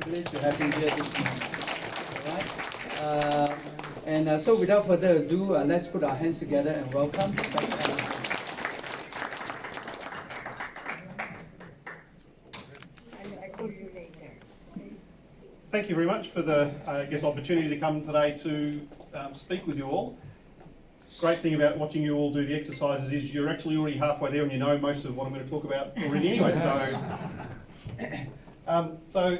privilege to have you here this morning. All right. So without further ado, let's put our hands together and welcome. Thank you very much for the opportunity to come today to speak with you all. Great thing about watching you all do the exercises is you're actually already halfway there and you know most of what I'm going to talk about already anyway. So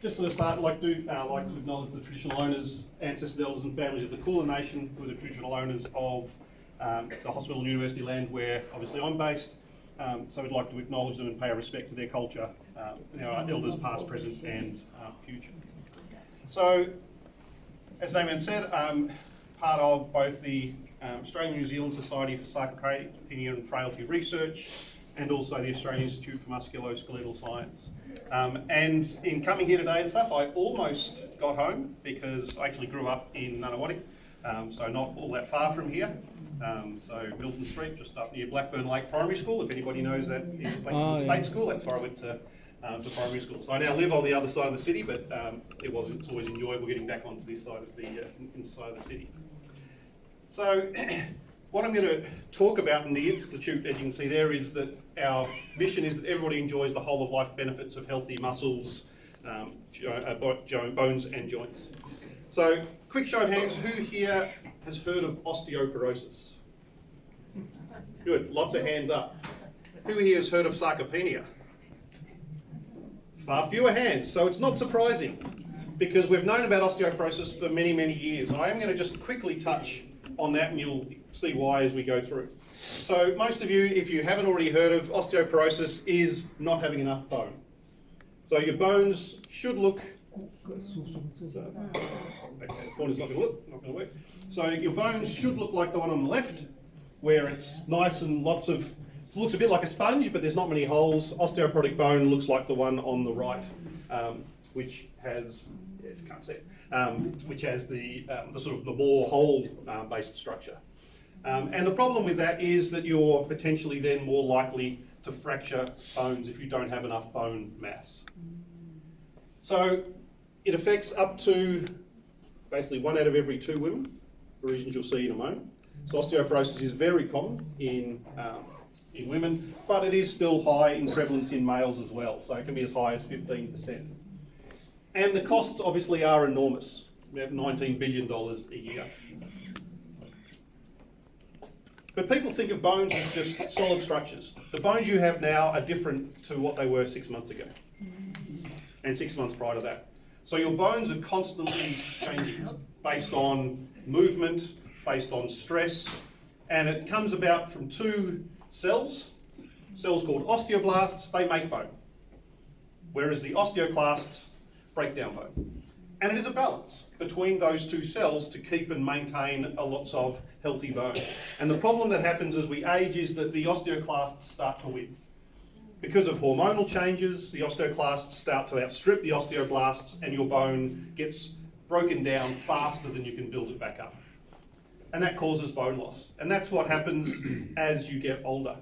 just to start, I'd like to acknowledge the traditional owners, ancestors, elders and families of the Kulin Nation, who are the traditional owners of the hospital and university land where obviously I'm based. So we'd like to acknowledge them and pay our respect to their culture, our elders past, present and future. So, as Damien said, I'm part of both the Australian New Zealand Society for Sarcopenia and Frailty Research and also the Australian Institute for Musculoskeletal Science. And in coming here today and stuff, I almost got home because I actually grew up in Nunawading, so not all that far from here. So Milton Street, just up near Blackburn Lake Primary School. If anybody knows that is State School, that's where I went to primary school. So I now live on the other side of the city, but it's always enjoyable getting back onto this side of the inside of the city. So what I'm going to talk about in the Institute, as you can see there, is that our mission is that everybody enjoys the whole of life benefits of healthy muscles, bones and joints. So quick show of hands, who here has heard of osteoporosis? Good, lots of hands up. Who here has heard of sarcopenia? Far fewer hands, so it's not surprising because we've known about osteoporosis for many, many years. I am going to just quickly touch on that and you'll see why as we go through. So most of you, if you haven't already heard of, osteoporosis is not having enough bone. So your bones should look... Okay, the corner's not going to work. So your bones should look like the one on the left, where it's nice and looks a bit like a sponge, but there's not many holes. Osteoporotic bone looks like the one on the right, which has, which has the sort of the more hole-based structure. And the problem with that is that you're potentially then more likely to fracture bones if you don't have enough bone mass. So it affects up to basically 1 out of every 2 women, for reasons you'll see in a moment. So osteoporosis is very common in women, but it is still high in prevalence in males as well. So it can be as high as 15%. And the costs obviously are enormous, about $19 billion a year. But people think of bones as just solid structures. The bones you have now are different to what they were 6 months ago and 6 months prior to that. So your bones are constantly changing based on movement, based on stress, and it comes about from 2 cells called osteoblasts. They make bone, whereas the osteoclasts break down bone. And it is a balance between those 2 cells to keep and maintain a lots of healthy bone. And the problem that happens as we age is that the osteoclasts start to win. Because of hormonal changes, the osteoclasts start to outstrip the osteoblasts and your bone gets broken down faster than you can build it back up. And that causes bone loss. And that's what happens as you get older.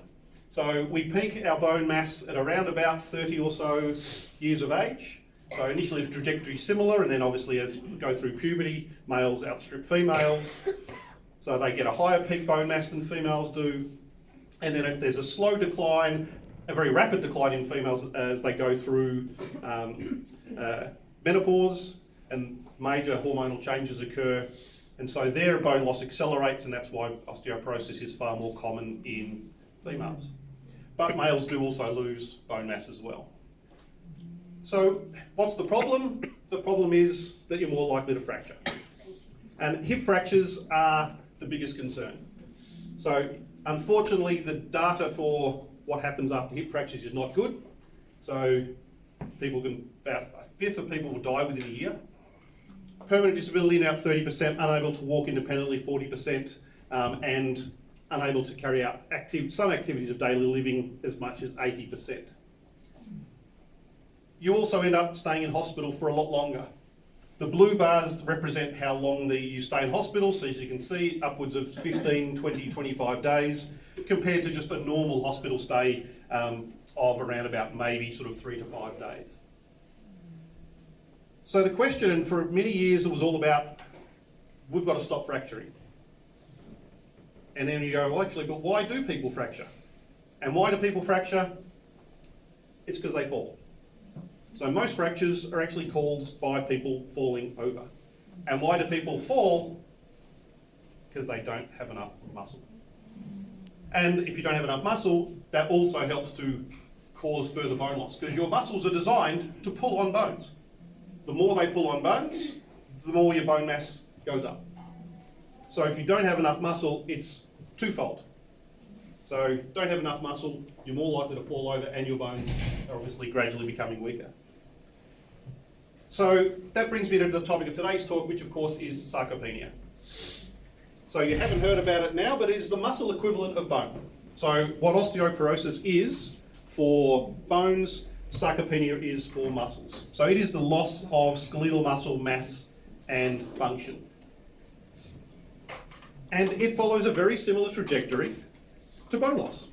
So we peak our bone mass at around about 30 or so years of age. So initially the trajectory is similar, and then obviously as we go through puberty, males outstrip females. So they get a higher peak bone mass than females do. And then there's a slow decline, a very rapid decline in females as they go through menopause and major hormonal changes occur. And so their bone loss accelerates, and that's why osteoporosis is far more common in females. But males do also lose bone mass as well. So what's the problem? The problem is that you're more likely to fracture. And hip fractures are the biggest concern. So unfortunately, the data for what happens after hip fractures is not good. So about 1/5 of people will die within a year. Permanent disability now 30%, unable to walk independently 40%, and unable to carry out some activities of daily living as much as 80%. You also end up staying in hospital for a lot longer. The blue bars represent how long you stay in hospital, so as you can see, upwards of 15, 20, 25 days, compared to just a normal hospital stay of around about maybe sort of 3 to 5 days. So the question, and for many years it was all about, we've got to stop fracturing. And then you go, well actually, but why do people fracture? And why do people fracture? It's because they fall. So most fractures are actually caused by people falling over. And why do people fall? Because they don't have enough muscle. And if you don't have enough muscle, that also helps to cause further bone loss, because your muscles are designed to pull on bones. The more they pull on bones, the more your bone mass goes up. So if you don't have enough muscle, it's twofold. So don't have enough muscle, you're more likely to fall over, and your bones are obviously gradually becoming weaker. So that brings me to the topic of today's talk, which of course is sarcopenia. So you haven't heard about it now, but it is the muscle equivalent of bone. So what osteoporosis is for bones, sarcopenia is for muscles. So it is the loss of skeletal muscle mass and function. And it follows a very similar trajectory to bone loss.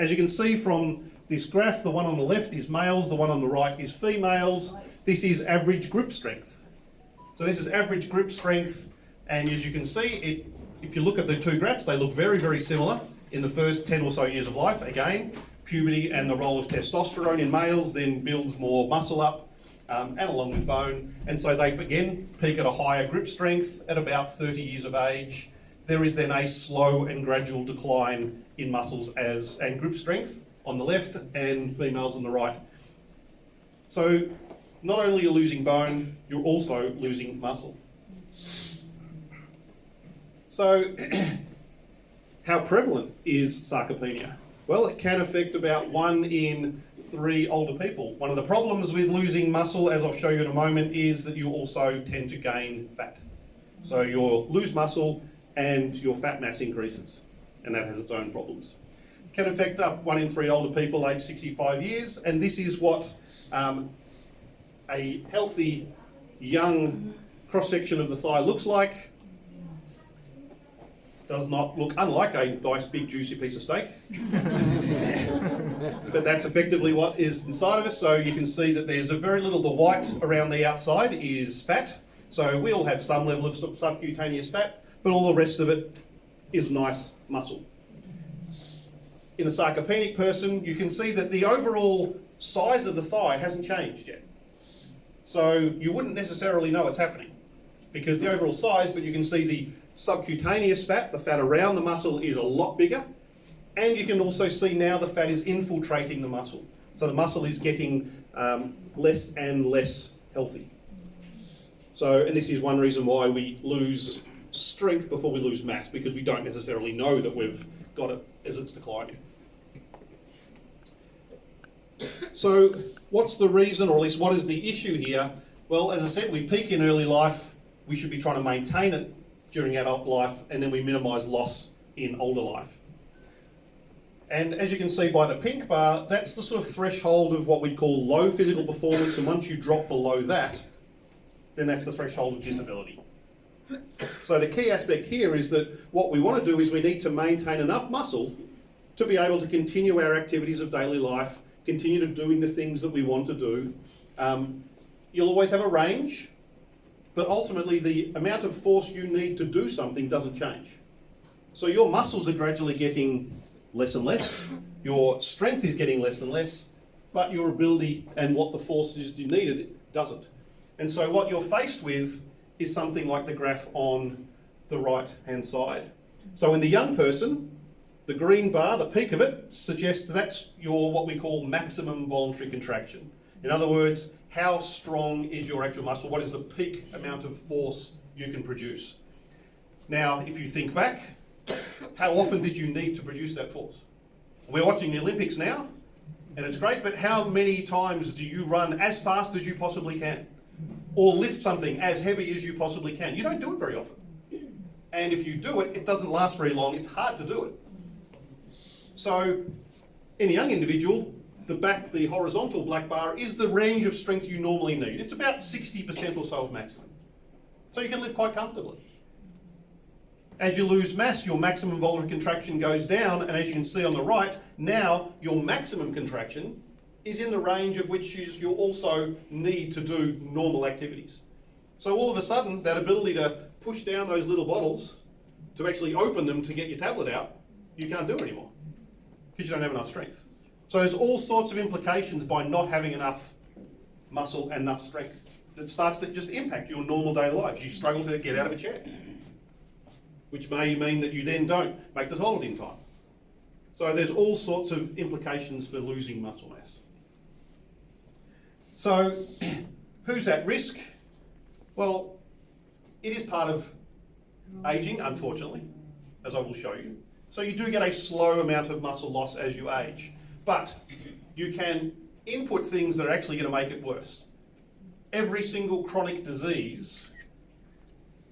As you can see from this graph, the one on the left is males, the one on the right is females. This is average grip strength. So this is average grip strength, and as you can see, if you look at the two graphs, they look very, very similar in the first 10 or so years of life. Again, puberty and the role of testosterone in males then builds more muscle up, and along with bone. And so they again peak at a higher grip strength at about 30 years of age. There is then a slow and gradual decline in muscles and grip strength on the left and females on the right. So not only are you losing bone, you're also losing muscle. So how prevalent is sarcopenia? Well, it can affect about 1 in 3 older people. One of the problems with losing muscle, as I'll show you in a moment, is that you also tend to gain fat. So you'll lose muscle and your fat mass increases, and that has its own problems. It can affect up 1 in 3 older people aged 65 years, and this is what a healthy, young cross-section of the thigh looks like. Does not look unlike a nice big juicy piece of steak. But that's effectively what is inside of us. So you can see that there's a very little, the white around the outside is fat. So we all have some level of subcutaneous fat, but all the rest of it is nice muscle. In a sarcopenic person, you can see that the overall size of the thigh hasn't changed yet. So you wouldn't necessarily know it's happening because the overall size, but you can see the subcutaneous fat, the fat around the muscle, is a lot bigger. And you can also see now the fat is infiltrating the muscle. So the muscle is getting less and less healthy. So, and this is one reason why we lose strength before we lose mass, because we don't necessarily know that we've got it as it's declining. So what's the reason, or at least what is the issue here? Well, as I said, we peak in early life. We should be trying to maintain it during adult life, and then we minimise loss in older life. And as you can see by the pink bar, that's the sort of threshold of what we'd call low physical performance, and once you drop below that, then that's the threshold of disability. So the key aspect here is that what we want to do is we need to maintain enough muscle to be able to continue our activities of daily life, continue to doing the things that we want to do. You'll always have a range, but ultimately the amount of force you need to do something doesn't change. So your muscles are gradually getting less and less, your strength is getting less and less, but your ability and what the forces you needed doesn't. And so what you're faced with is something like the graph on the right hand side. So in the young person, the green bar, the peak of it, suggests that's your what we call maximum voluntary contraction. In other words, how strong is your actual muscle? What is the peak amount of force you can produce? Now, if you think back, how often did you need to produce that force? We're watching the Olympics now, and it's great, but how many times do you run as fast as you possibly can? Or lift something as heavy as you possibly can? You don't do it very often. And if you do it, it doesn't last very long. It's hard to do it. So, in a young individual, the horizontal black bar is the range of strength you normally need. It's about 60% or so of maximum. So you can live quite comfortably. As you lose mass, your maximum voluntary contraction goes down, and as you can see on the right, now your maximum contraction is in the range of which you also need to do normal activities. So all of a sudden, that ability to push down those little bottles, to actually open them to get your tablet out, you can't do anymore because you don't have enough strength. So there's all sorts of implications by not having enough muscle and enough strength that starts to just impact your normal daily lives. You struggle to get out of a chair, which may mean that you then don't make the toilet in time. So there's all sorts of implications for losing muscle mass. So who's at risk? Well, it is part of ageing, unfortunately, as I will show you. So you do get a slow amount of muscle loss as you age, but you can input things that are actually going to make it worse. Every single chronic disease,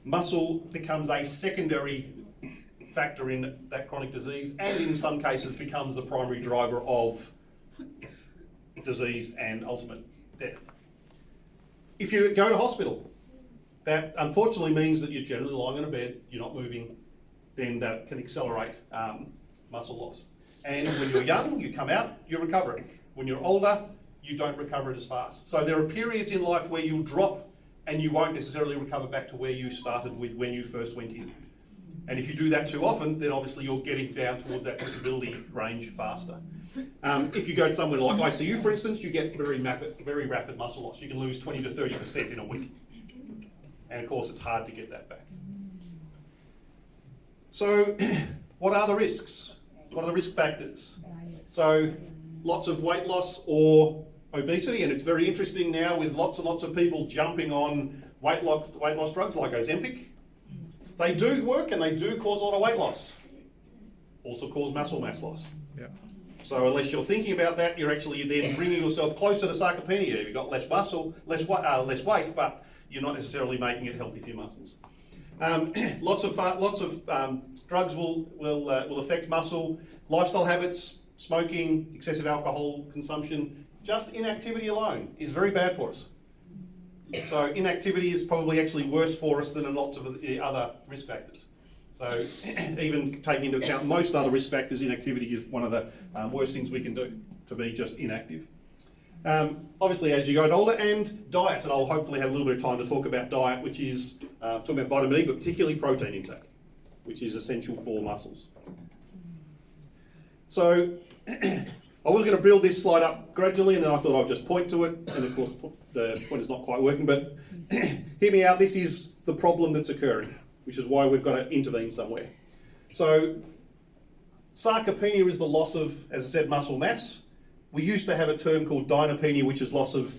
muscle becomes a secondary factor in that chronic disease, and in some cases becomes the primary driver of disease and ultimate death. If you go to hospital, that unfortunately means that you're generally lying on a bed, you're not moving, then that can accelerate muscle loss. And when you're young, you come out, you recover it. When you're older, you don't recover it as fast. So there are periods in life where you'll drop and you won't necessarily recover back to where you started with when you first went in. And if you do that too often, then obviously you're getting down towards that disability range faster. If you go to somewhere like ICU, for instance, you get very rapid muscle loss. You can lose 20 to 30% in a week. And of course, it's hard to get that back. So what are the risks? What are the risk factors? So lots of weight loss or obesity, and it's very interesting now with lots and lots of people jumping on weight loss drugs like Ozempic. They do work and they do cause a lot of weight loss. Also cause muscle mass loss. Yeah. So unless you're thinking about that, you're actually then bringing yourself closer to sarcopenia. You've got less muscle, less weight, but you're not necessarily making it healthy for your muscles. Lots of drugs will affect muscle. Lifestyle habits, smoking, excessive alcohol consumption, just inactivity alone is very bad for us. So inactivity is probably actually worse for us than lots of the other risk factors. So even taking into account most other risk factors, inactivity is one of the worst things we can do, to be just inactive. Obviously, as you get older, and diet, and I'll hopefully have a little bit of time to talk about diet, which is talking about vitamin E, but particularly protein intake, which is essential for muscles. So I was going to build this slide up gradually, and then I thought I'd just point to it, and of course the pointer's not quite working, but hear me out, this is the problem that's occurring, which is why we've got to intervene somewhere. So sarcopenia is the loss of, as I said, muscle mass. We used to have a term called dynapenia, which is loss of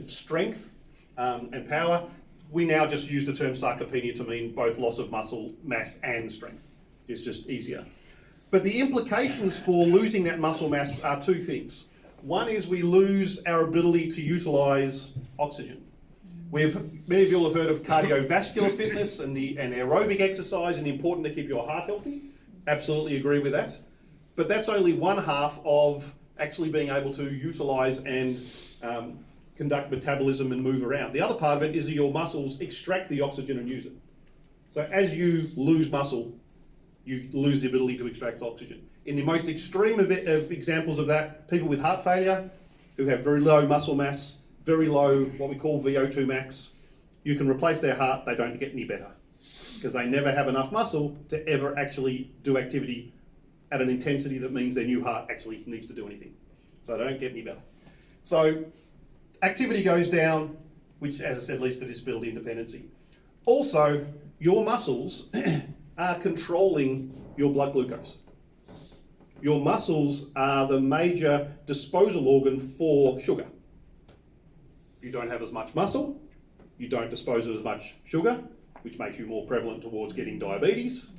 strength and power. We now just use the term sarcopenia to mean both loss of muscle mass and strength. It's just easier. But the implications for losing that muscle mass are two things. One is we lose our ability to utilise oxygen. Many of you will have heard of cardiovascular fitness and aerobic exercise and the importance to keep your heart healthy. Absolutely agree with that. But that's only one half of actually being able to utilise and conduct metabolism and move around. The other part of it is that your muscles extract the oxygen and use it. So as you lose muscle, you lose the ability to extract oxygen. In the most extreme of examples of that, people with heart failure who have very low muscle mass, very low what we call VO2 max, you can replace their heart, they don't get any better because they never have enough muscle to ever actually do activity at an intensity that means their new heart actually needs to do anything. So they don't get any better. So activity goes down, which, as I said, leads to disability and dependency. Also, your muscles are controlling your blood glucose. Your muscles are the major disposal organ for sugar. If you don't have as much muscle, you don't dispose of as much sugar, which makes you more prevalent towards getting diabetes.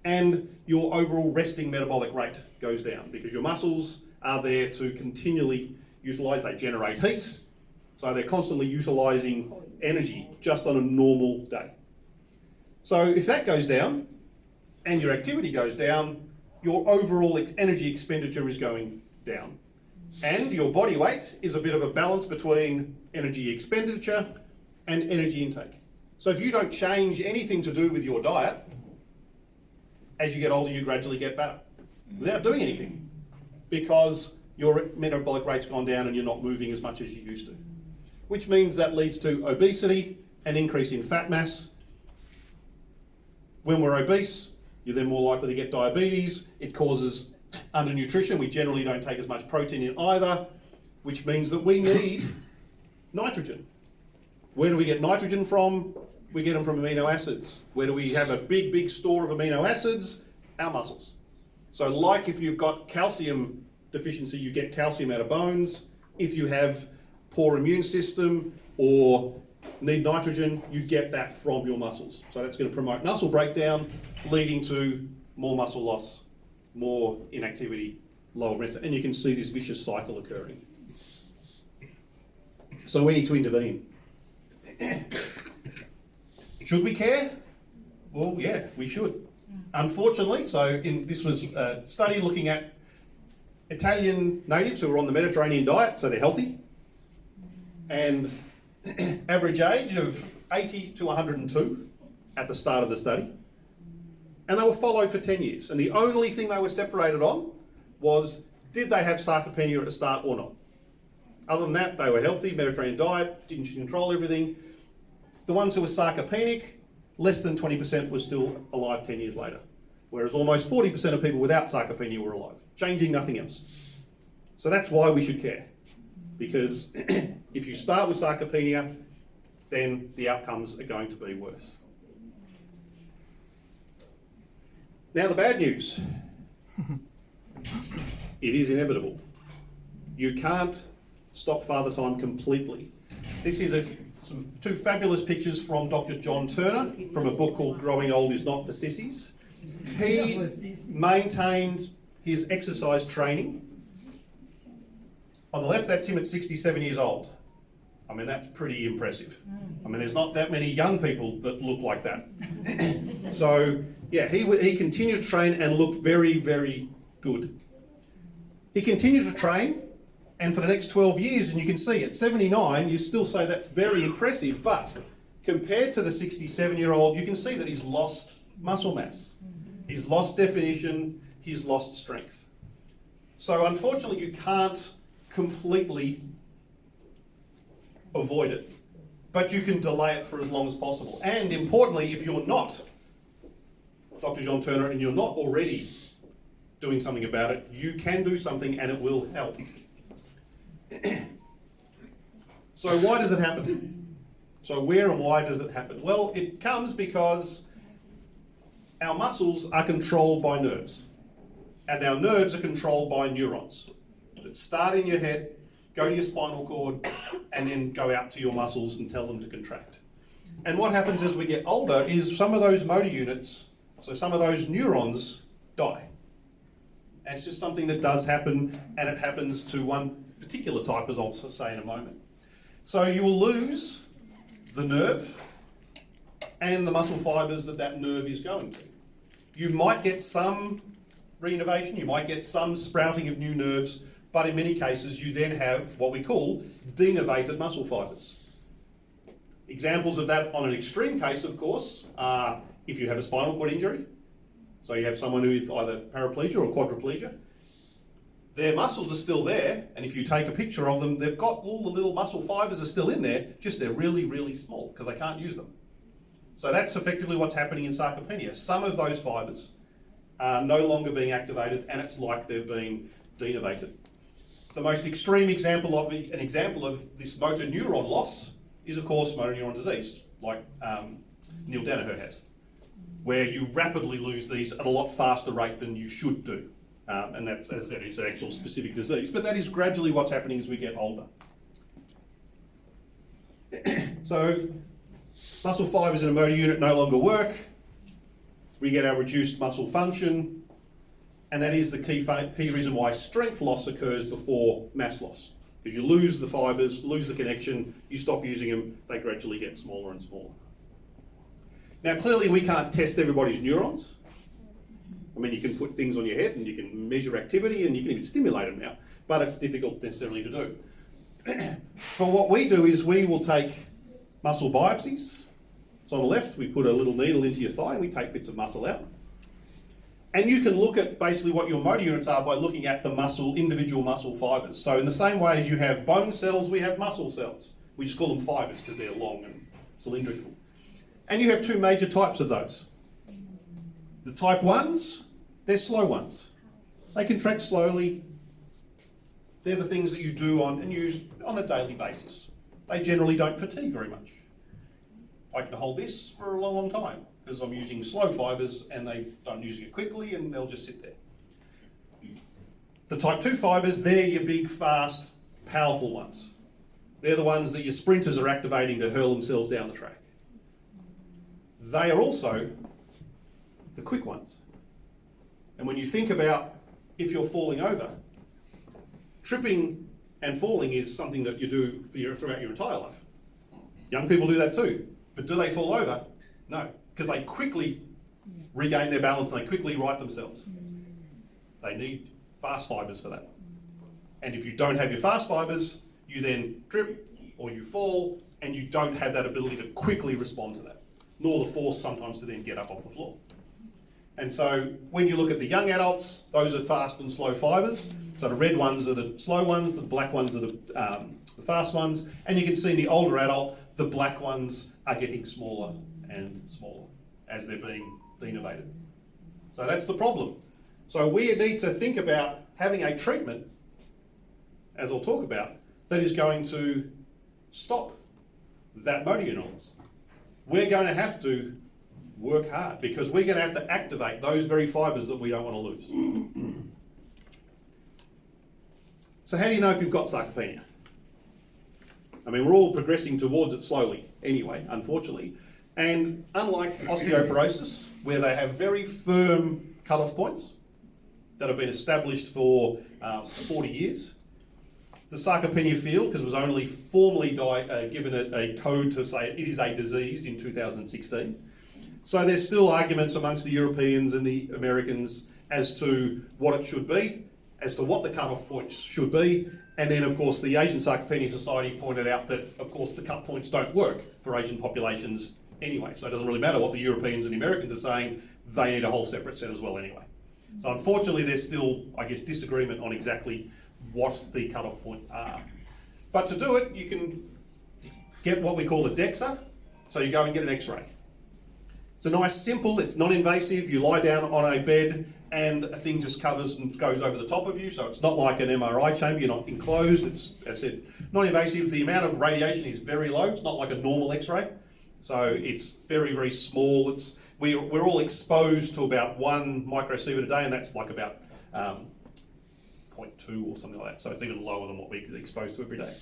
And your overall resting metabolic rate goes down because your muscles are there to continually utilise, they generate heat, so they're constantly utilising energy just on a normal day. So if that goes down and your activity goes down, your overall energy expenditure is going down. And your body weight is a bit of a balance between energy expenditure and energy intake. So if you don't change anything to do with your diet, as you get older, you gradually get fatter without doing anything because your metabolic rate's gone down and you're not moving as much as you used to. Which means that leads to obesity, an increase in fat mass. When we're obese, you're then more likely to get diabetes. It causes undernutrition. We generally don't take as much protein in either, which means that we need nitrogen. Where do we get nitrogen from? We get them from amino acids. Where do we have a big, big store of amino acids? Our muscles. So like if you've got calcium deficiency, you get calcium out of bones. If you have poor immune system or need nitrogen, you get that from your muscles. So that's going to promote muscle breakdown, leading to more muscle loss, more inactivity, lower rest, and you can see this vicious cycle occurring. So we need to intervene. Should we care? Well, yeah, we should. Unfortunately, this was a study looking at Italian natives who are on the Mediterranean diet, so they're healthy, and average age of 80 to 102 at the start of the study. And they were followed for 10 years. And the only thing they were separated on was, did they have sarcopenia at the start or not? Other than that, they were healthy, Mediterranean diet, didn't control everything. The ones who were sarcopenic, less than 20% were still alive 10 years later. Whereas almost 40% of people without sarcopenia were alive, changing nothing else. So that's why we should care. Because if you start with sarcopenia, then the outcomes are going to be worse. Now the bad news. It is inevitable. You can't stop father time completely. This is two fabulous pictures from Dr. John Turner from a book called Growing Old Is Not for Sissies. He maintained his exercise training. On the left, that's him at 67 years old. I mean, that's pretty impressive. I mean, there's not that many young people that look like that. So, yeah, he continued to train and looked very, very good. He continued to train, and for the next 12 years, and you can see at 79, you still say that's very impressive, but compared to the 67-year-old, you can see that he's lost muscle mass. He's lost definition, he's lost strength. So unfortunately, you can't completely avoid it, but you can delay it for as long as possible. And importantly, if you're not Dr. John Turner and you're not already doing something about it, you can do something and it will help. So why does it happen? So where and why does it happen? Well, it comes because our muscles are controlled by nerves, and our nerves are controlled by neurons that start in your head, go to your spinal cord, and then go out to your muscles and tell them to contract. And what happens as we get older is some of those motor units, so some of those neurons die. And it's just something that does happen, and it happens to one particular type, as I'll say in a moment. So you will lose the nerve and the muscle fibres that nerve is going to. You might get some reinnervation, you might get some sprouting of new nerves, but in many cases you then have what we call denervated muscle fibres. Examples of that on an extreme case, of course, are if you have a spinal cord injury, so you have someone with either paraplegia or quadriplegia, their muscles are still there, and if you take a picture of them, they've got all the little muscle fibres are still in there, just they're really, really small because they can't use them. So that's effectively what's happening in sarcopenia. Some of those fibres are no longer being activated, and it's like they're being denervated. The most extreme example of this motor neuron loss is, of course, motor neuron disease, like Neil Danaher has, where you rapidly lose these at a lot faster rate than you should do. And that's, as I said, it's an actual specific disease, but that is gradually what's happening as we get older. So, muscle fibres in a motor unit no longer work, we get our reduced muscle function, and that is the key reason why strength loss occurs before mass loss. Because you lose the fibres, lose the connection, you stop using them, they gradually get smaller and smaller. Now clearly we can't test everybody's neurons. I mean, you can put things on your head and you can measure activity and you can even stimulate them now, but it's difficult necessarily to do. But what we do is we will take muscle biopsies. So on the left, we put a little needle into your thigh and we take bits of muscle out. And you can look at basically what your motor units are by looking at the individual muscle fibres. So in the same way as you have bone cells, we have muscle cells. We just call them fibres because they're long and cylindrical. And you have two major types of those. The type 1s, they're slow ones. They contract slowly. They're the things that you do and use on a daily basis. They generally don't fatigue very much. I can hold this for a long, long time because I'm using slow fibres and I'm using it quickly and they'll just sit there. The type 2 fibres, they're your big, fast, powerful ones. They're the ones that your sprinters are activating to hurl themselves down the track. They are also the quick ones. And when you think about if you're falling over, tripping and falling is something that you do throughout your entire life. Young people do that too. But do they fall over? No, because they quickly regain their balance and they quickly right themselves. They need fast fibres for that. And if you don't have your fast fibres, you then trip or you fall and you don't have that ability to quickly respond to that, nor the force sometimes to then get up off the floor. And so when you look at the young adults, those are fast and slow fibres. So the red ones are the slow ones, the black ones are the fast ones. And you can see in the older adult, the black ones are getting smaller and smaller as they're being denervated. So that's the problem. So we need to think about having a treatment, as I'll talk about, that is going to stop that motor unit loss. We're going to have to work hard because we're going to have to activate those very fibres that we don't want to lose. So how do you know if you've got sarcopenia? I mean, we're all progressing towards it slowly anyway, unfortunately. And unlike osteoporosis, where they have very firm cut-off points that have been established for 40 years, the sarcopenia field, because it was only formally given a code to say it is a disease in 2016. So there's still arguments amongst the Europeans and the Americans as to what it should be, as to what the cut-off points should be. And then, of course, the Asian Sarcopenia Society pointed out that, of course, the cut points don't work for Asian populations anyway. So it doesn't really matter what the Europeans and the Americans are saying, they need a whole separate set as well anyway. So unfortunately, there's still, I guess, disagreement on exactly what the cut-off points are. But to do it, you can get what we call a DEXA. So you go and get an X-ray. It's a nice, simple, it's non-invasive. You lie down on a bed and a thing just covers and goes over the top of you. So it's not like an MRI chamber, you're not enclosed. It's, as I said, non-invasive. The amount of radiation is very low. It's not like a normal X-ray. So it's very, very small. We're all exposed to about 1 microsievert a day, and that's like about 0.2 or something like that. So it's even lower than what we're exposed to every day.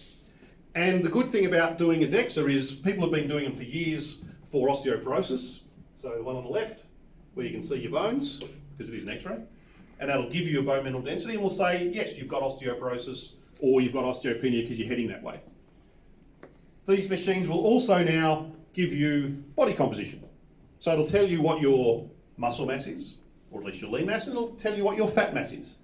And the good thing about doing a DEXA is people have been doing them for years for osteoporosis. So the one on the left, where you can see your bones, because it is an X-ray, and that'll give you a bone mineral density, and we'll say, yes, you've got osteoporosis, or you've got osteopenia because you're heading that way. These machines will also now give you body composition. So it'll tell you what your muscle mass is, or at least your lean mass, and it'll tell you what your fat mass is.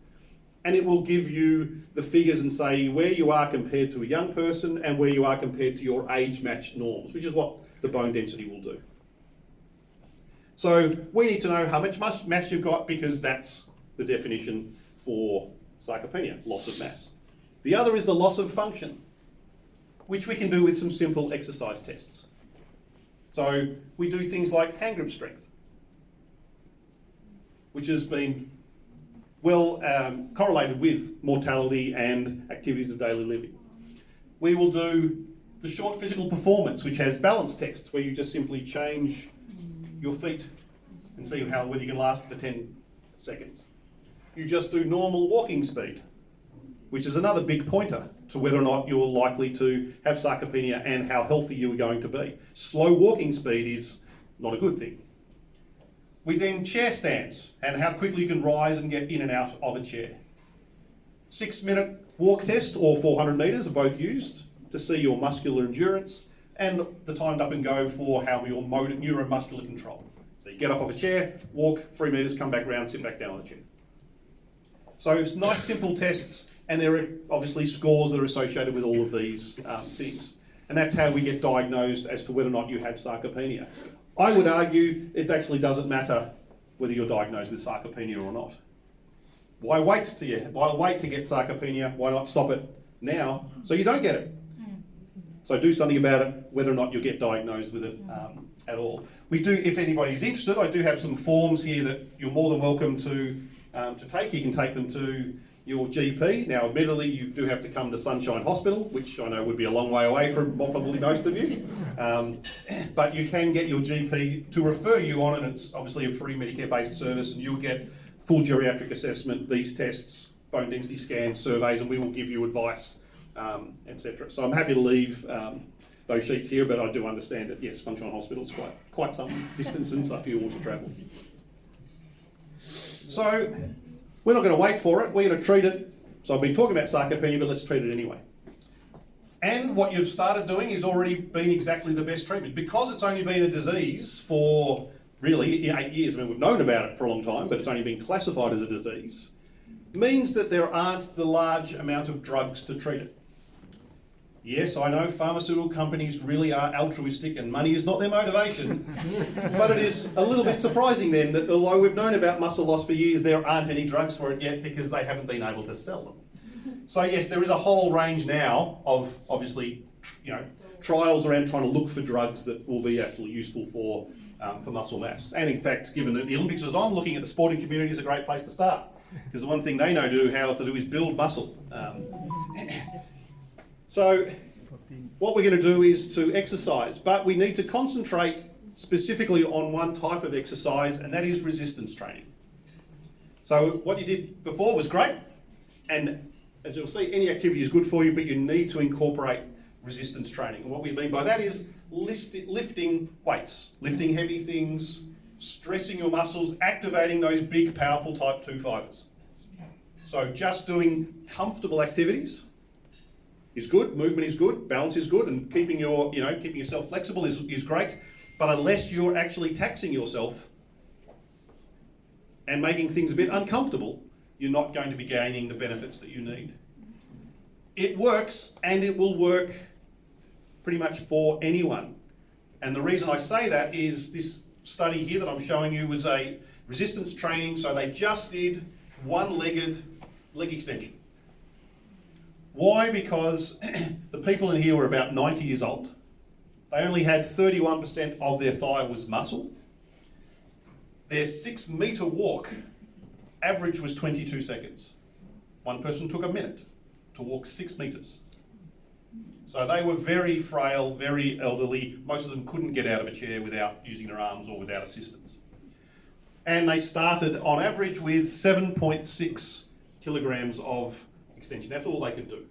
And it will give you the figures and say where you are compared to a young person and where you are compared to your age-matched norms, which is what the bone density will do. So we need to know how much mass you've got because that's the definition for sarcopenia, loss of mass. The other is the loss of function, which we can do with some simple exercise tests. So we do things like hand grip strength, which has been well correlated with mortality and activities of daily living. We will do the short physical performance, which has balance tests, where you just simply change your feet and see whether you can last for 10 seconds. You just do normal walking speed, which is another big pointer to whether or not you're likely to have sarcopenia and how healthy you are going to be. Slow walking speed is not a good thing. We then chair stance and how quickly you can rise and get in and out of a chair. 6-minute walk test or 400 metres are both used to see your muscular endurance, and the timed up and go for how your neuromuscular control. So you get up off a chair, walk 3 metres, come back around, sit back down on the chair. So it's nice simple tests, and there are obviously scores that are associated with all of these things. And that's how we get diagnosed as to whether or not you have sarcopenia. I would argue it actually doesn't matter whether you're diagnosed with sarcopenia or not. Why wait to get sarcopenia? Why not stop it now so you don't get it? So do something about it, whether or not you'll get diagnosed with it at all. We do, if anybody's interested, I do have some forms here that you're more than welcome to take. You can take them to your GP. Now, admittedly, you do have to come to Sunshine Hospital, which I know would be a long way away from probably most of you. But you can get your GP to refer you on, and it's obviously a free Medicare-based service, and you'll get full geriatric assessment, these tests, bone density scans, surveys, and we will give you advice, etc. So I'm happy to leave those sheets here, but I do understand that, yes, Sunshine Hospital is quite some distance and stuff you want to travel. So we're not going to wait for it, we're going to treat it. So I've been talking about sarcopenia, but let's treat it anyway. And what you've started doing is already been exactly the best treatment. Because it's only been a disease for really 8 years, I mean, we've known about it for a long time, but it's only been classified as a disease, means that there aren't the large amount of drugs to treat it. Yes, I know pharmaceutical companies really are altruistic and money is not their motivation, but it is a little bit surprising then that although we've known about muscle loss for years, there aren't any drugs for it yet because they haven't been able to sell them. So yes, there is a whole range now of, obviously, trials around trying to look for drugs that will be actually useful for muscle mass. And in fact, given that the Olympics is on, looking at the sporting community is a great place to start, because the one thing they know how to do is build muscle. So what we're going to do is to exercise, but we need to concentrate specifically on one type of exercise, and that is resistance training. So what you did before was great, and as you'll see, any activity is good for you, but you need to incorporate resistance training. And what we mean by that is lifting weights, lifting heavy things, stressing your muscles, activating those big, powerful type 2 fibers. So just doing comfortable activities is good, movement is good, balance is good, and keeping yourself flexible is great. But unless you're actually taxing yourself and making things a bit uncomfortable, you're not going to be gaining the benefits that you need. It works, and it will work pretty much for anyone. And the reason I say that is this study here that I'm showing you was a resistance training, so they just did one-legged leg extension. Why? Because the people in here were about 90 years old. They only had 31% of their thigh was muscle. Their 6 metre walk average was 22 seconds. One person took a minute to walk 6 metres. So they were very frail, very elderly. Most of them couldn't get out of a chair without using their arms or without assistance. And they started on average with 7.6 kilograms of extension. That's all they could do.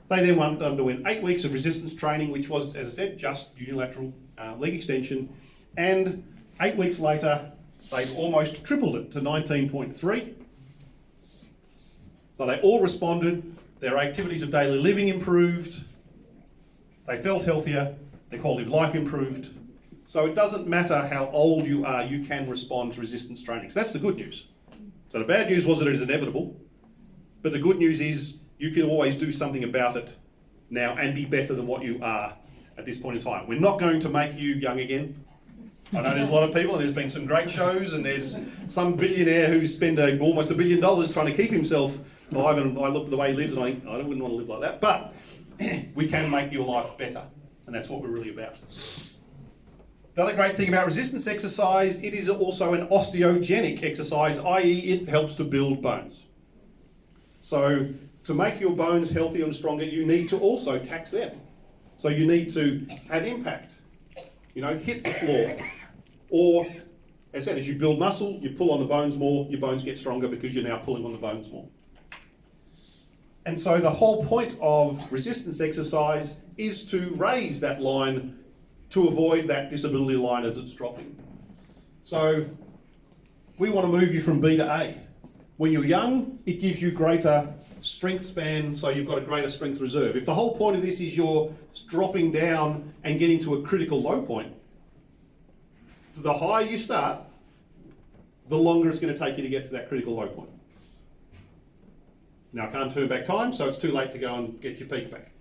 They then underwent 8 weeks of resistance training, which was, as I said, just unilateral leg extension. And 8 weeks later, they'd almost tripled it to 19.3. So they all responded. Their activities of daily living improved. They felt healthier. Their quality of life improved. So it doesn't matter how old you are, you can respond to resistance training. So that's the good news. So the bad news was that it is inevitable. But the good news is you can always do something about it now and be better than what you are at this point in time. We're not going to make you young again. I know there's a lot of people, and there's been some great shows, and there's some billionaire who spent almost $1 billion trying to keep himself alive, and I look at the way he lives and I think, I wouldn't want to live like that. But we can make your life better, and that's what we're really about. The other great thing about resistance exercise, it is also an osteogenic exercise, i.e. it helps to build bones. So to make your bones healthier and stronger, you need to also tax them. So you need to have impact, hit the floor. Or, as I said, as you build muscle, you pull on the bones more, your bones get stronger because you're now pulling on the bones more. And so the whole point of resistance exercise is to raise that line to avoid that disability line as it's dropping. So we want to move you from B to A. When you're young, it gives you greater strength span, so you've got a greater strength reserve. If the whole point of this is you're dropping down and getting to a critical low point, the higher you start, the longer it's going to take you to get to that critical low point. Now, I can't turn back time, so it's too late to go and get your peak back.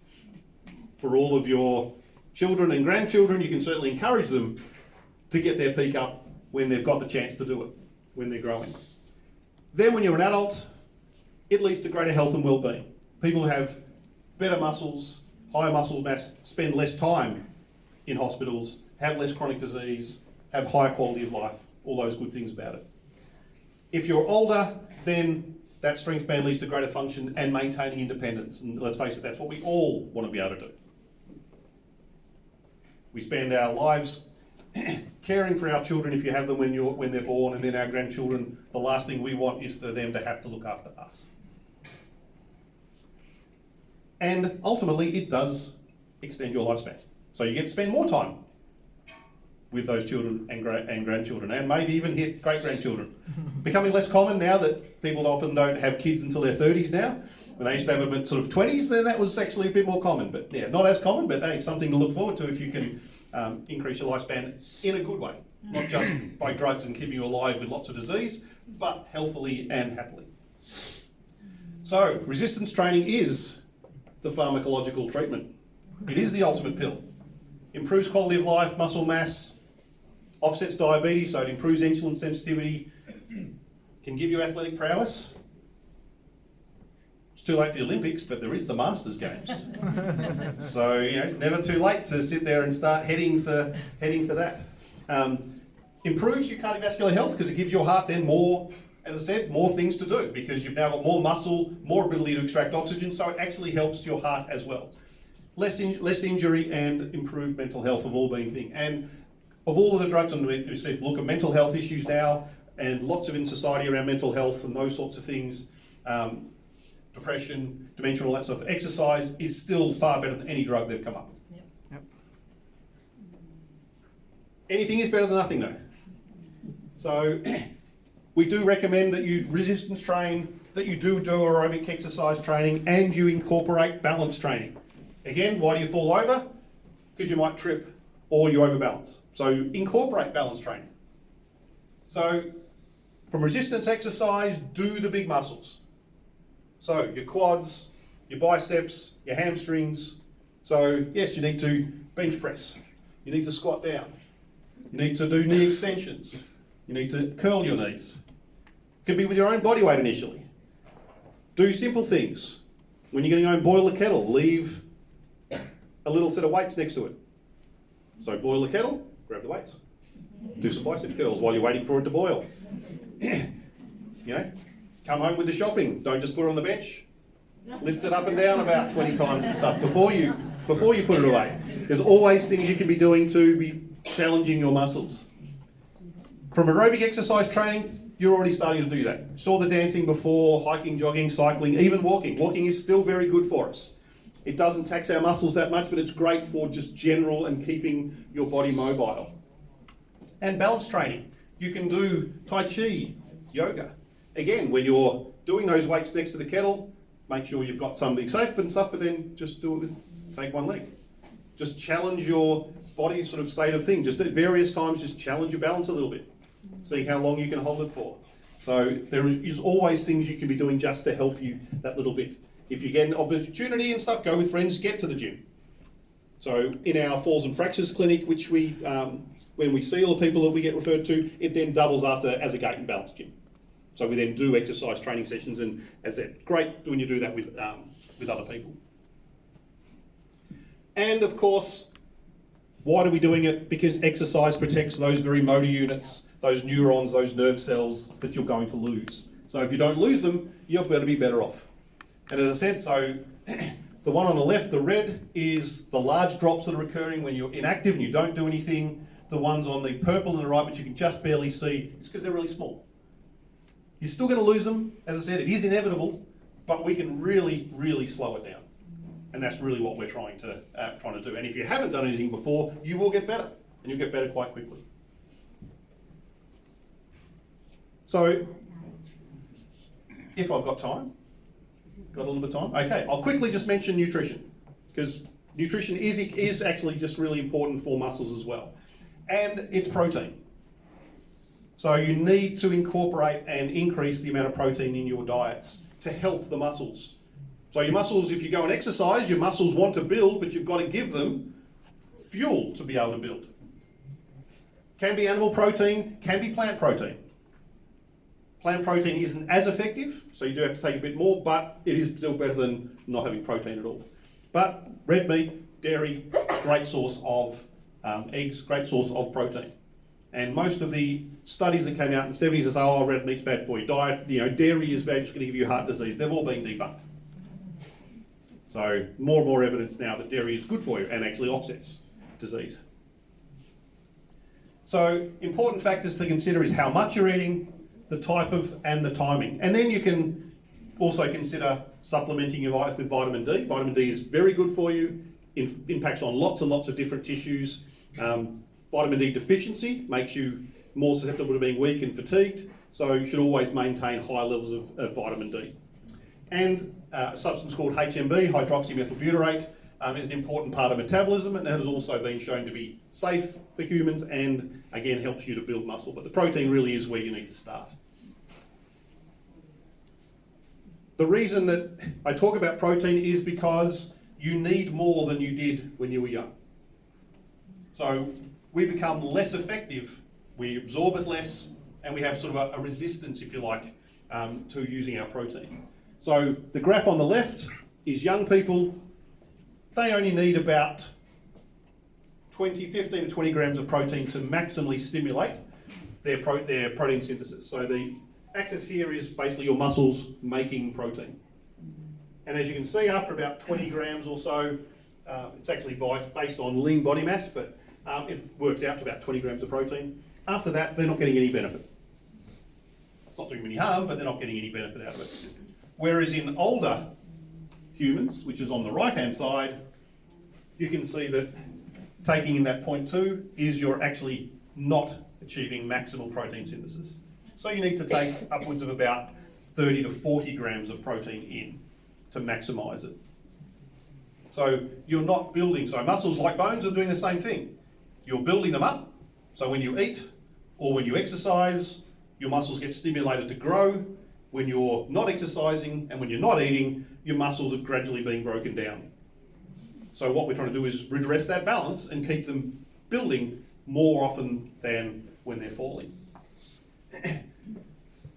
For all of your children and grandchildren, you can certainly encourage them to get their peak up when they've got the chance to do it, when they're growing. Then when you're an adult, it leads to greater health and well-being. People who have better muscles, higher muscle mass, spend less time in hospitals, have less chronic disease, have higher quality of life, all those good things about it. If you're older, then that strength span leads to greater function and maintaining independence. And let's face it, that's what we all want to be able to do. We spend our lives caring for our children if you have them when they're born, and then our grandchildren, the last thing we want is for them to have to look after us. And ultimately, it does extend your lifespan. So you get to spend more time with those children and grandchildren, and maybe even hit great-grandchildren. Becoming less common now that people often don't have kids until their 30s now. When they used to have them at sort of 20s, then that was actually a bit more common. But yeah, not as common, but hey, something to look forward to if you can increase your lifespan in a good way. Not just by drugs and keeping you alive with lots of disease, but healthily and happily. So, resistance training is the pharmacological treatment. It is the ultimate pill. Improves quality of life, muscle mass, offsets diabetes, so it improves insulin sensitivity, can give you athletic prowess. It's too late for the Olympics, but there is the Masters Games. So, it's never too late to sit there and start heading for that. Improves your cardiovascular health because it gives your heart then more, as I said, more things to do because you've now got more muscle, more ability to extract oxygen, so it actually helps your heart as well. Less injury and improved mental health of all being thing. And of all of the drugs, and we said, look at mental health issues now, and lots of in society around mental health and those sorts of things, depression, dementia, all that stuff. Exercise is still far better than any drug they've come up with. Yep. Anything is better than nothing though. So we do recommend that you resistance train, that you do aerobic exercise training, and you incorporate balance training. Again, why do you fall over? Because you might trip or you overbalance. So incorporate balance training. So from resistance exercise, do the big muscles. So your quads, your biceps, your hamstrings. So yes, you need to bench press. You need to squat down. You need to do knee extensions. You need to curl your knees. It could be with your own body weight initially. Do simple things. When you're going to go and boil a kettle, leave a little set of weights next to it. So boil the kettle, grab the weights. Do some bicep curls while you're waiting for it to boil. Come home with the shopping. Don't just put it on the bench. Lift it up and down about 20 times and stuff before you put it away. There's always things you can be doing to be challenging your muscles. From aerobic exercise training, you're already starting to do that. Saw the dancing before, hiking, jogging, cycling, even walking. Walking is still very good for us. It doesn't tax our muscles that much, but it's great for just general and keeping your body mobile. And balance training. You can do Tai Chi, yoga. Again, when you're doing those weights next to the kettle, make sure you've got something safe and stuff, but then just do it with, take one leg. Just challenge your body sort of state of thing. Just at various times, just challenge your balance a little bit. See how long you can hold it for. So there is always things you can be doing just to help you that little bit. If you get an opportunity and stuff, go with friends, get to the gym. So in our falls and fractures clinic, which we, when we see all the people that we get referred to, it then doubles after as a gait and balance gym. So we then do exercise training sessions, and as I said, great when you do that with other people. And of course, why are we doing it? Because exercise protects those very motor units, those neurons, those nerve cells that you're going to lose. So if you don't lose them, you're going to be better off. And as I said, so the one on the left, the red, is the large drops that are occurring when you're inactive and you don't do anything. The ones on the purple and the right, which you can just barely see, it's because they're really small. You're still going to lose them. As I said, it is inevitable, but we can really, really slow it down. And that's really what we're trying to do. And if you haven't done anything before, you will get better, and you'll get better quite quickly. So, if I've got time, got a little bit of time? Okay, I'll quickly just mention nutrition, because nutrition is actually just really important for muscles as well. And it's protein. So you need to incorporate and increase the amount of protein in your diets to help the muscles. So your muscles, if you go and exercise, your muscles want to build, but you've got to give them fuel to be able to build. Can be animal protein, can be plant protein. Plant protein isn't as effective, so you do have to take a bit more, but it is still better than not having protein at all. But red meat, dairy, great source of eggs, great source of protein. And most of the studies that came out in the 70s that say, oh, red meat's bad for you, dairy is bad, it's going to give you heart disease, they've all been debunked. So more and more evidence now that dairy is good for you and actually offsets disease. So important factors to consider is how much you're eating, the type of, and the timing. And then you can also consider supplementing your life with vitamin D. Vitamin D is very good for you, impacts on lots and lots of different tissues. Vitamin D deficiency makes you more susceptible to being weak and fatigued, so you should always maintain high levels of vitamin D. And a substance called HMB, hydroxymethylbutyrate, is an important part of metabolism, and that has also been shown to be safe for humans and, again, helps you to build muscle. But the protein really is where you need to start. The reason that I talk about protein is because you need more than you did when you were young. So we become less effective, we absorb it less, and we have sort of a resistance, if you like, to using our protein. So the graph on the left is young people. They only need about 15 to 20 grams of protein to maximally stimulate their protein synthesis. So the axis here is basically your muscles making protein. And as you can see, after about 20 grams or so, it's actually based on lean body mass, but it works out to about 20 grams of protein. After that, they're not getting any benefit. It's not doing them any harm, but they're not getting any benefit out of it. Whereas in older humans, which is on the right-hand side, you can see that taking in that 0.2 is you're actually not achieving maximal protein synthesis. So you need to take upwards of about 30 to 40 grams of protein in to maximise it. So you're not building, so muscles like bones are doing the same thing. You're building them up, so when you eat or when you exercise, your muscles get stimulated to grow. When you're not exercising and when you're not eating, your muscles are gradually being broken down. So what we're trying to do is redress that balance and keep them building more often than when they're falling.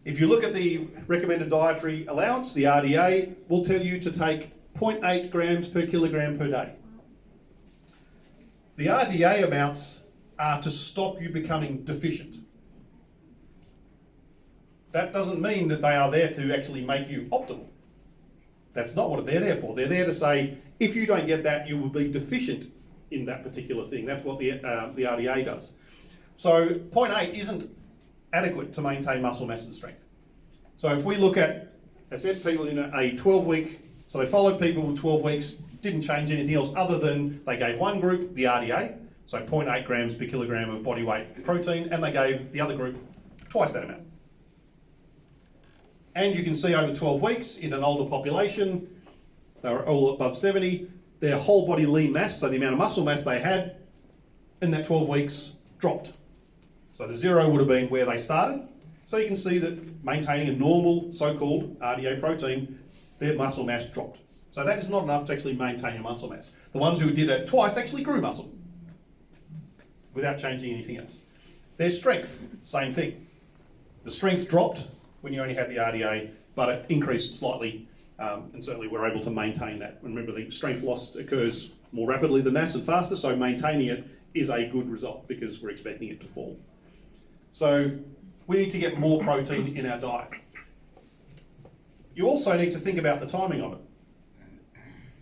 If you look at the recommended dietary allowance, the RDA will tell you to take 0.8 grams per kilogram per day. The RDA amounts are to stop you becoming deficient. That doesn't mean that they are there to actually make you optimal. That's not what they're there for. They're there to say, if you don't get that, you will be deficient in that particular thing. That's what the RDA does. So 0.8 isn't adequate to maintain muscle mass and strength. So if we look at, as I said, people in a 12-week, so they followed people with 12 weeks, didn't change anything else other than they gave one group the RDA, so 0.8 grams per kilogram of body weight protein, and they gave the other group twice that amount. And you can see over 12 weeks in an older population, they were all above 70, their whole body lean mass, so the amount of muscle mass they had in that 12 weeks dropped. So the zero would have been where they started. So you can see that maintaining a normal so-called RDA protein, their muscle mass dropped. So that is not enough to actually maintain your muscle mass. The ones who did it twice actually grew muscle without changing anything else. Their strength, same thing. The strength dropped when you only had the RDA, but it increased slightly, and certainly we're able to maintain that. Remember, the strength loss occurs more rapidly than mass and faster, so maintaining it is a good result because we're expecting it to fall. So we need to get more protein in our diet. You also need to think about the timing of it.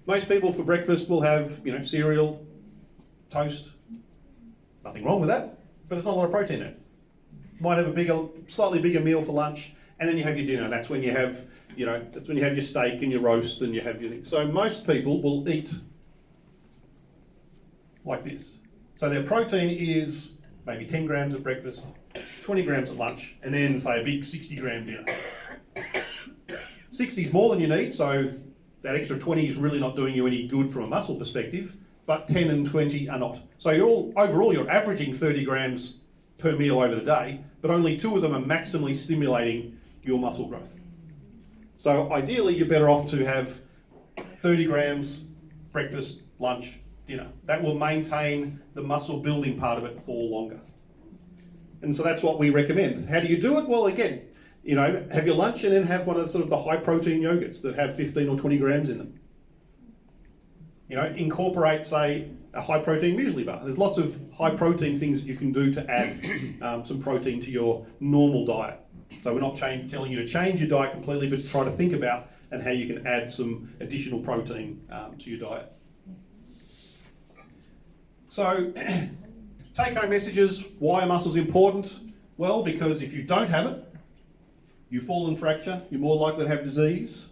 Most people for breakfast will have, cereal, toast. Nothing wrong with that, but there's not a lot of protein in it. Might have a slightly bigger meal for lunch, and then you have your dinner. That's when you have, that's when you have your steak and your roast and you have your thing. So most people will eat like this. So their protein is maybe 10 grams at breakfast, 20 grams at lunch, and then say a big 60-gram dinner. 60 is more than you need, so that extra 20 is really not doing you any good from a muscle perspective, but 10 and 20 are not. So overall you're averaging 30 grams per meal over the day, but only 2 of them are maximally stimulating your muscle growth. So ideally you're better off to have 30 grams, breakfast, lunch, dinner. That will maintain the muscle building part of it for longer. And so that's what we recommend. How do you do it? Well, again, you know, have your lunch and then have one of the sort of the high protein yogurts that have 15 or 20 grams in them. You know, incorporate, say, a high protein muesli bar. There's lots of high protein things that you can do to add some protein to your normal diet. So we're not telling you to change your diet completely, but try to think about and how you can add some additional protein to your diet. So, take-home messages. Why are muscles important? Well, because if you don't have it, you fall and fracture, you're more likely to have disease,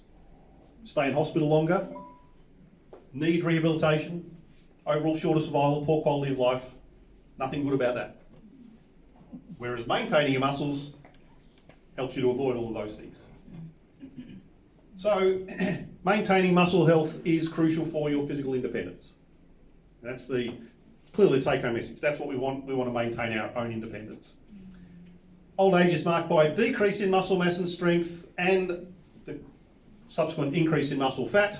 stay in hospital longer, need rehabilitation, overall shorter survival, poor quality of life. Nothing good about that. Whereas maintaining your muscles helps you to avoid all of those things. So, maintaining muscle health is crucial for your physical independence. That's clearly the take-home message. That's what we want. We want to maintain our own independence. Old age is marked by a decrease in muscle mass and strength and the subsequent increase in muscle fat,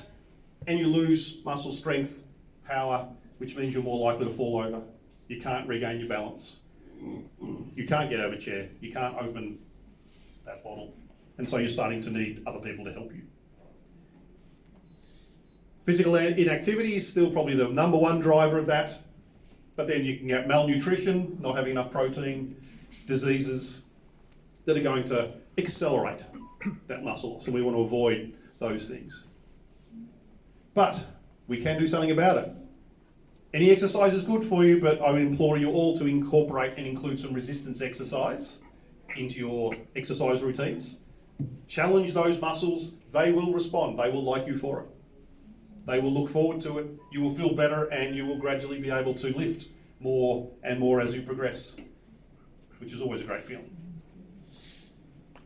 and you lose muscle strength, power, which means you're more likely to fall over. You can't regain your balance. You can't get out of a chair. You can't open that bottle. And so you're starting to need other people to help you. Physical inactivity is still probably the number one driver of that, but then you can get malnutrition, not having enough protein, diseases that are going to accelerate that muscle loss, and we want to avoid those things. But we can do something about it. Any exercise is good for you, but I would implore you all to incorporate and include some resistance exercise into your exercise routines. Challenge those muscles. They will respond. They will like you for it. They will look forward to it. You will feel better, and you will gradually be able to lift more and more as you progress, which is always a great feeling.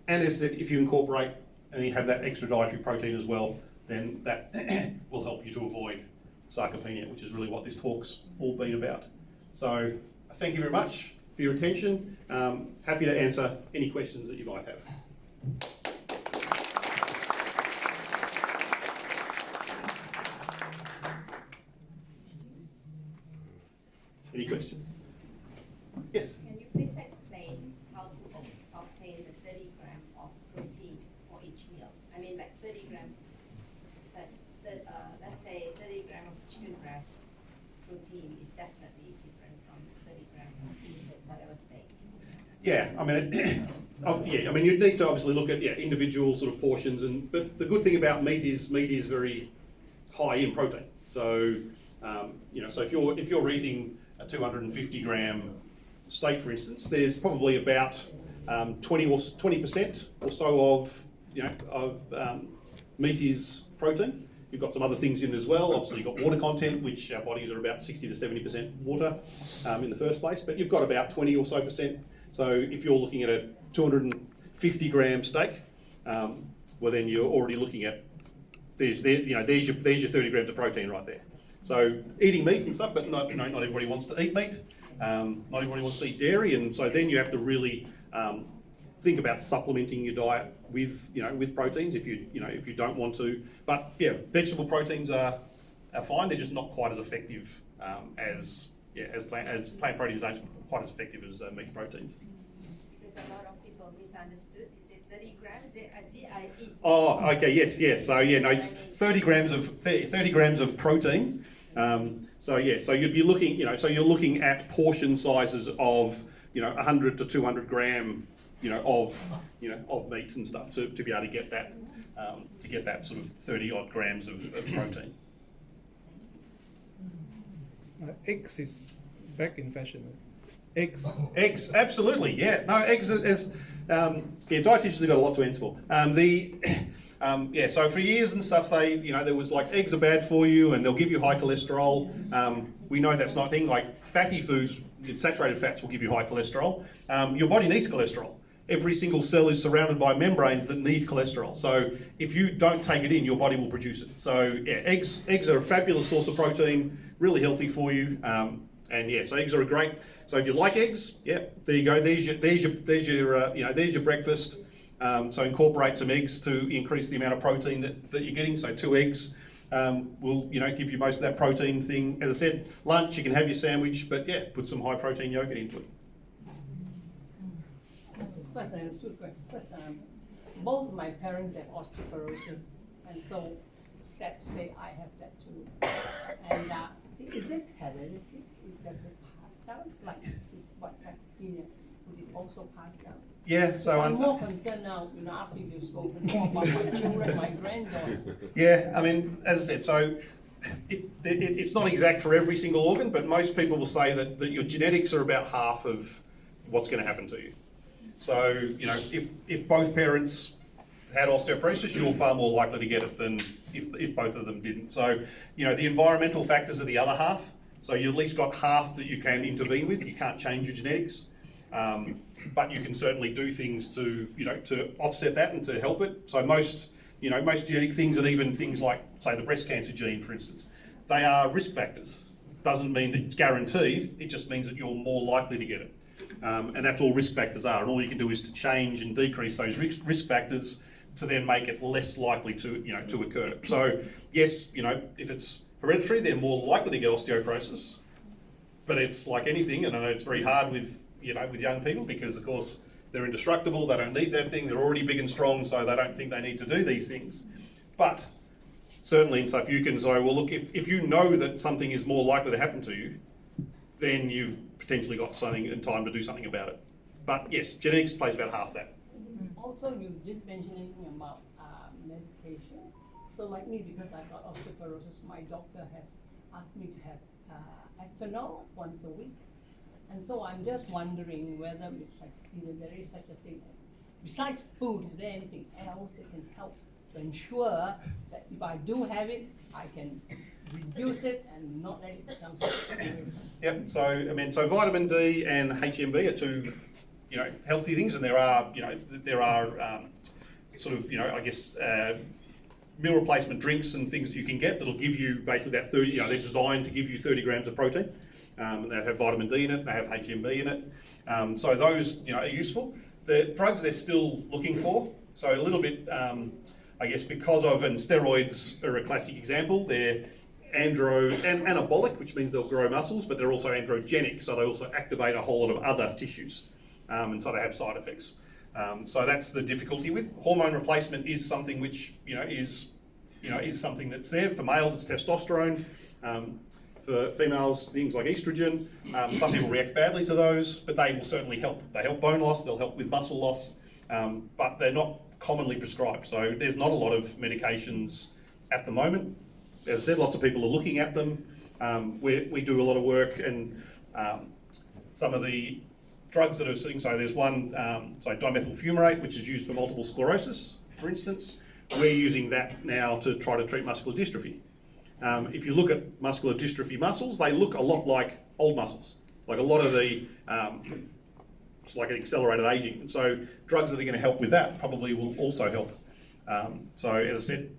And as I said, if you incorporate and you have that extra dietary protein as well, then that will help you to avoid sarcopenia, which is really what this talk's all been about. So thank you very much for your attention. Happy to answer any questions that you might have. Any questions? Yes? Can you please explain how to obtain the 30 grams of protein for each meal? I mean, like 30 grams, let's say 30 grams of chicken breast protein is definitely different from 30 grams of whatever steak. Yeah, I mean, you'd need to obviously look at individual sort of portions, but the good thing about meat is very high in protein. So so if you're eating a 250 gram steak, for instance, there's probably about 20% or so of meat is protein. You've got some other things in as well. Obviously, you've got water content, which our bodies are about 60 to 70% water in the first place, but you've got about 20 or so percent. So if you're looking at a 250 gram steak, well then you're already looking at there's your 30 grams of protein right there. So eating meat and stuff, but not everybody wants to eat meat. Not everybody wants to eat dairy, and so then you have to really think about supplementing your diet with proteins if you don't want to. But yeah, vegetable proteins are fine. They're just not quite as effective as plant proteins aren't quite as effective as meat proteins. Because a lot of people misunderstood. You said 30 grams. I eat. Oh, okay, yes. So it's 30 grams of protein. So you'd be looking, so you're looking at portion sizes of 100 to 200 gram, of meat and stuff to be able to get that sort of 30 odd grams of protein. Eggs is back in fashion. Eggs, absolutely, yeah. No, eggs is dietitians have got a lot to answer for. So for years and stuff, there was like eggs are bad for you and they'll give you high cholesterol. We know that's not a thing. Like fatty foods, saturated fats will give you high cholesterol. Your body needs cholesterol. Every single cell is surrounded by membranes that need cholesterol. So if you don't take it in, your body will produce it. So yeah, eggs are a fabulous source of protein, really healthy for you. So eggs are a great. So if you like eggs, yeah, there you go. There's your breakfast. So incorporate some eggs to increase the amount of protein that you're getting. So 2 eggs will give you most of that protein thing. As I said, lunch you can have your sandwich, but yeah, put some high protein yogurt into it. First, I have two questions. First, both my parents have osteoporosis, and so sad to say I have that too. And is it hereditary? Does it pass down? Like is what sarcopenia? Would it also pass down? Yeah, so I'm more concerned now, after you've spoken more about my children, my granddaughter. yeah, I mean, as I said, so it's not exact for every single organ, but most people will say that your genetics are about half of what's going to happen to you. So, if both parents had osteoporosis, you're far more likely to get it than if both of them didn't. So, the environmental factors are the other half. So you at least got half that you can intervene with. You can't change your genetics. But you can certainly do things to offset that and to help it. So most genetic things, and even things like, say, the breast cancer gene, for instance, they are risk factors. Doesn't mean that it's guaranteed, it just means that you're more likely to get it. And that's all risk factors are, and all you can do is to change and decrease those risk factors to then make it less likely to occur. So yes, if it's hereditary, they're more likely to get osteoporosis, but it's like anything, and I know it's very hard with young people because, of course, they're indestructible, they don't need that thing, they're already big and strong, so they don't think they need to do these things. But certainly, and so if you can say, well, look, if you know that something is more likely to happen to you, then you've potentially got something in time to do something about it. But yes, genetics plays about half that. Also, you did mention anything about medication. So like me, because I've got osteoporosis, my doctor has asked me to have ethanol once a week. And so I'm just wondering whether there is such a thing. Besides food, is there anything else that can help to ensure that if I do have it, I can reduce it and not let it become something? Yep. So vitamin D and HMB are two, healthy things, and there are meal replacement drinks and things that you can get that'll give you basically that 30. They're designed to give you 30 grams of protein. And they have vitamin D in it, they have HMB in it. So those, are useful. The drugs they're still looking for, so a little bit, because of, and steroids are a classic example, they're anabolic, which means they'll grow muscles, but they're also androgenic, so they also activate a whole lot of other tissues, and so they have side effects. So that's the difficulty with. Hormone replacement is something which, is something that's there. For males, it's testosterone. For females, things like estrogen. Some people react badly to those, but they will certainly help. They help bone loss, they'll help with muscle loss, but they're not commonly prescribed. So there's not a lot of medications at the moment. As I said, lots of people are looking at them. We do a lot of work, and some of the drugs that are sitting, so there's one, dimethyl fumarate, which is used for multiple sclerosis, for instance. We're using that now to try to treat muscular dystrophy. If you look at muscular dystrophy muscles, they look a lot like old muscles. Like a lot of the, it's like an accelerated aging. And so drugs that are going to help with that probably will also help. So as I said,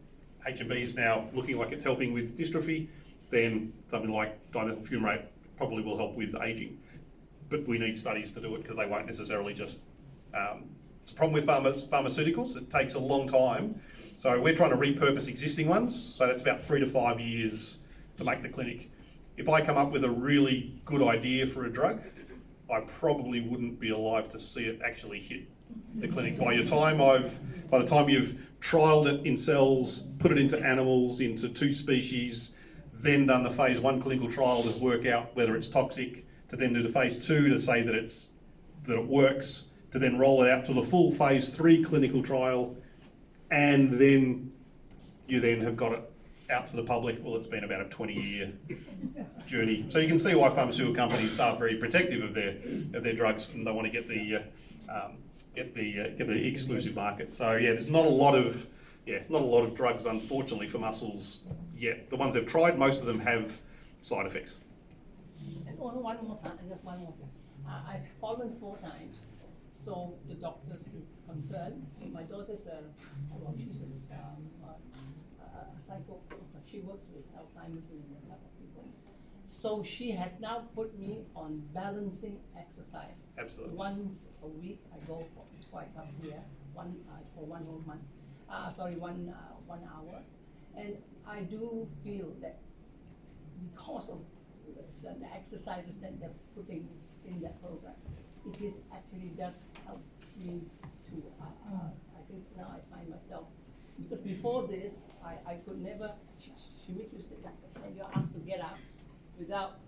HMB is now looking like it's helping with dystrophy, then something like dimethyl fumarate probably will help with aging. But we need studies to do it because they won't necessarily just, it's a problem with pharmaceuticals, it takes a long time. So we're trying to repurpose existing ones, so that's about 3 to 5 years to make the clinic. If I come up with a really good idea for a drug, I probably wouldn't be alive to see it actually hit the clinic. By the time you've trialled it in cells, put it into animals, into 2 species, then done the phase 1 clinical trial to work out whether it's toxic, to then do the phase 2 to say that it works, to then roll it out to the full phase 3 clinical trial, and then you then have got it out to the public. Well, it's been about a 20-year journey. So you can see why pharmaceutical companies are very protective of their drugs, and they want to get the exclusive market. So yeah, there's not a lot of drugs, unfortunately, for muscles yet. The ones they've tried, most of them have side effects. And also one more thing. I've fallen 4 times. So the doctor is concerned. My daughter's she's a psycho. She works with Alzheimer's and that type of people. So she has now put me on balancing exercise. Absolutely. Once a week I go before I come here, for 1 whole month. 1 hour, and I do feel that because of the exercises that they're putting in that program, it actually does help me to, I think now I find myself, because before this, I could never, she makes you sit like that, and you're asked to get up without,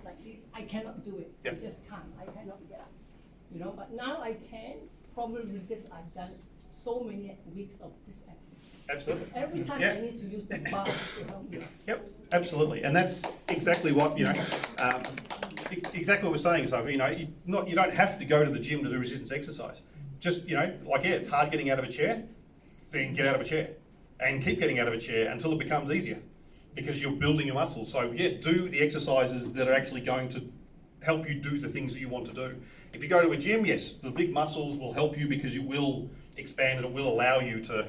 like this, I cannot do it. Yep. I just can't, I cannot get up. You know, but now I can, probably because I've done so many weeks of this exercise. Absolutely. Every time Yeah. I need to use the bar to help me. Yep, absolutely, and that's exactly what, exactly what we're saying. So, you don't have to go to the gym to do resistance exercise. Just, it's hard getting out of a chair, then get out of a chair, and keep getting out of a chair until it becomes easier, because you're building your muscles. So yeah, do the exercises that are actually going to help you do the things that you want to do. If you go to a gym, yes, the big muscles will help you because you will expand and it will allow you to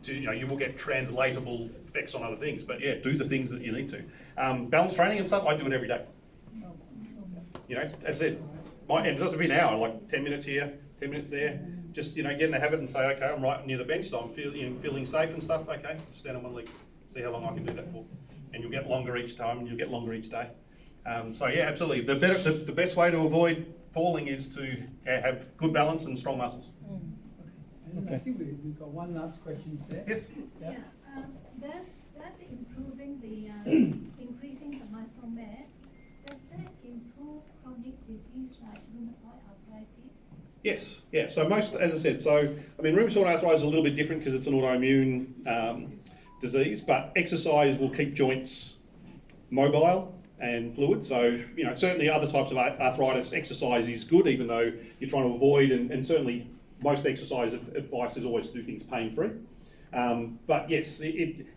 you will get translatable effects on other things. But yeah, do the things that you need to. Balance training and stuff, I do it every day. As I said, and it doesn't have to be an hour, like 10 minutes here, 10 minutes there. Just, get in the habit and say, okay, I'm right near the bench, so I'm feeling safe and stuff. Okay, stand on one leg, see how long I can do that for. And you'll get longer each time and you'll get longer each day. So yeah, absolutely. The best way to avoid falling is to have good balance and strong muscles. And I think we've got one last question there. Yes. Yeah. Does improving the increasing the muscle mass, does that improve chronic disease like rheumatoid arthritis? Yes, yeah. So as I said, rheumatoid arthritis is a little bit different because it's an autoimmune disease, but exercise will keep joints mobile and fluid. So, certainly other types of arthritis, exercise is good, even though you're trying to avoid, and certainly most exercise advice is always to do things pain-free. But yes,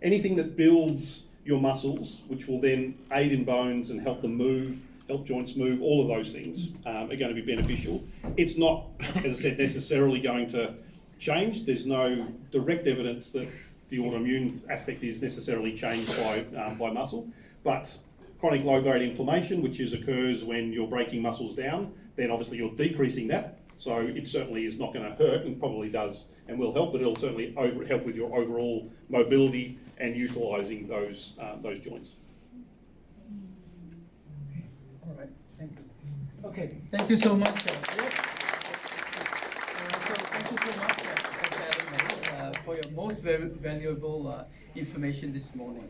anything that builds your muscles, which will then aid in bones and help them move, help joints move, all of those things are going to be beneficial. It's not, as I said, necessarily going to change. There's no direct evidence that the autoimmune aspect is necessarily changed by muscle, but chronic low-grade inflammation, which occurs when you're breaking muscles down, then obviously you're decreasing that. So it certainly is not going to hurt, and probably does and will help, but it'll certainly help with your overall mobility and utilising those joints. All right, thank you. Okay, thank you so much. Thank you so much, Professor Alan, for your most very valuable information this morning.